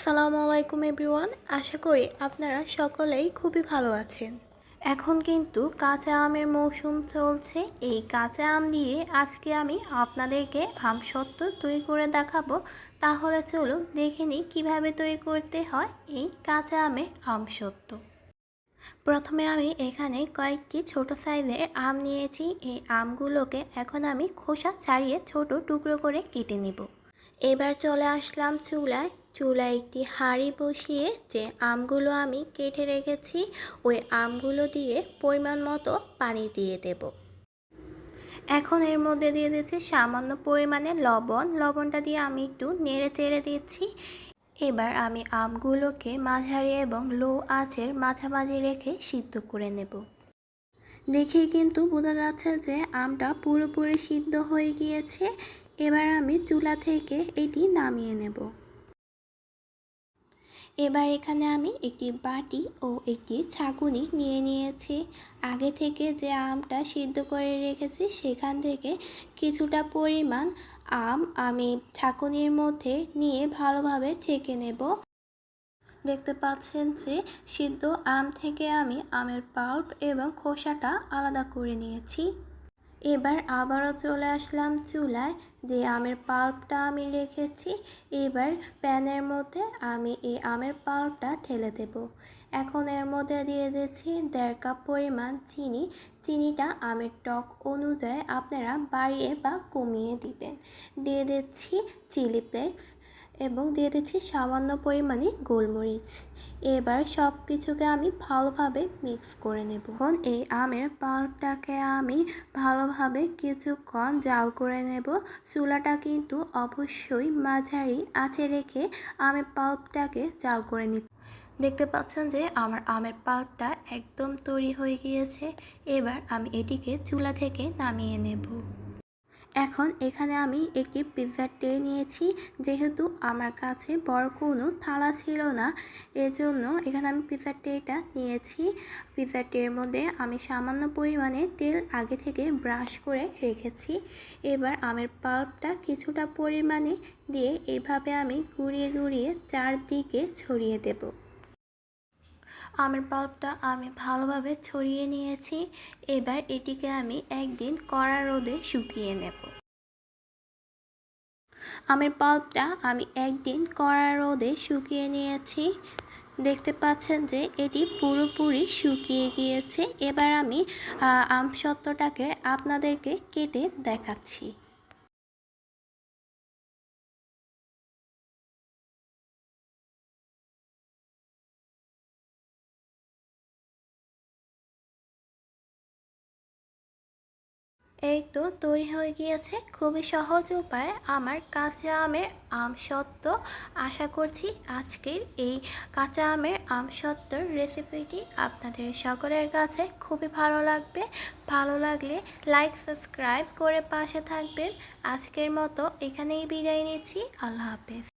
আসসালামু আলাইকুম এভরিওয়ান। আশা করি আপনারা সকলেই খুবই ভালো আছেন। এখন কিন্তু কাঁচা আমের মৌসুম চলছে। এই কাঁচা আম দিয়ে আজকে আমি আপনাদেরকে আমসত্ত্ব তৈরি করে দেখাবো। তাহলে চলুন দেখে নিই কীভাবে তৈরি করতে হয় এই কাঁচা আমের আমসত্ত্ব। প্রথমে আমি এখানে কয়েকটি ছোট সাইজের আম নিয়েছি। এই আমগুলোকে এখন আমি খোসা ছাড়িয়ে ছোট টুকরো করে কেটে নিব। এবার চলে আসলাম চুলায় একটি হাঁড়ি বসিয়ে যে আমগুলো আমি কেটে রেখেছি ওই আমগুলো দিয়ে পরিমাণ মতো পানি দিয়ে দেব। এখন এর মধ্যে দিয়ে দিচ্ছি সামান্য পরিমাণে লবণটা দিয়ে আমি একটু নেড়ে চেড়ে দিচ্ছি। এবার আমি আমগুলোকে মাঝারি এবং লো আঁচের মাঝামাঝি রেখে সিদ্ধ করে নেব। দেখেই কিন্তু বোঝা যাচ্ছে যে আমটা পুরোপুরি সিদ্ধ হয়ে গিয়েছে। এবার আমি চুলা থেকে এটি নামিয়ে নেব। এবার এখানে আমি একটি বাটি ও একটি ছাঁকুনি নিয়ে নিয়েছি। আগে থেকে যে আমটা সিদ্ধ করে রেখেছি সেখান থেকে কিছুটা পরিমাণ আম আমি ছাঁকুনির মধ্যে নিয়ে ভালোভাবে ছেঁকে নেব। দেখতে পাচ্ছেন যে সিদ্ধ আম থেকে আমি আমের পাল্প এবং খোসাটা আলাদা করে নিয়েছি। এবার আবারও চলে আসলাম চুলায়। যে আমের পাল্পটা আমি রেখেছি এবার প্যানের মধ্যে আমি এই আমের পাল্পটা ঢেলে দেব। এখন এর মধ্যে দিয়ে দিচ্ছি 1.5 কাপ পরিমাণ চিনিটা আমের টক অনুযায়ী আপনারা বাড়িয়ে বা কমিয়ে দিবেন। দিয়ে দিচ্ছি চিলি ফ্লেক্স এবং দিয়ে দিচ্ছি সামান্য পরিমাণে গোলমরিচ। এবার সব কিছুকে আমি ভালোভাবে মিক্স করে নেব। এখন এই আমের পাল্পটাকে আমি ভালোভাবে কিছুক্ষণ জাল করে নেব। চুলাটা কিন্তু অবশ্যই মাঝারি আঁচে রেখে আমের পাল্পটাকে জাল করে নিতে। দেখতে পাচ্ছেন যে আমার আমের পাল্পটা একদম তৈরি হয়ে গিয়েছে। এবার আমি এটিকে চুলা থেকে নামিয়ে নেব। এখন এখানে আমি একটি পিৎজার ট্রে নিয়েছি। যেহেতু আমার কাছে বড় কোনো থালা ছিল না এজন্য এখানে আমি পিৎজার ট্রেটা নিয়েছি। পিৎজার ট্রের মধ্যে আমি সামান্য পরিমাণে তেল আগে থেকে ব্রাশ করে রেখেছি। এবার আমের পাল্পটা কিছুটা পরিমাণে দিয়ে এভাবে আমি ঘুরিয়ে চারদিকে ছড়িয়ে দেব। আমের পাল্পটা আমি ভালোভাবে ছড়িয়ে নিয়েছি। এবার এটিকে আমি একদিন কড়া রোদে শুকিয়ে নেব। আমের পাল্পটা আমি একদিন কড়া রোদে শুকিয়ে নিয়েছি। দেখতে পাচ্ছেন যে এটি পুরোপুরি শুকিয়ে গিয়েছে। এবার আমি আমসত্ত্বটাকে আপনাদেরকে কেটে দেখাচ্ছি। এই তো তৈরি হয়ে গিয়েছে খুবই সহজ উপায়ে আমার কাঁচা আমের আমসত্ত্ব। আশা করছি আজকের এই কাঁচা আমের আমসত্ত্বর রেসিপিটি আপনাদের সকলের কাছে খুবই ভালো লাগবে। ভালো লাগলে লাইক সাবস্ক্রাইব করে পাশে থাকবেন। আজকের মতো এখানেই বিদায় নিচ্ছি। আল্লাহ হাফেজ।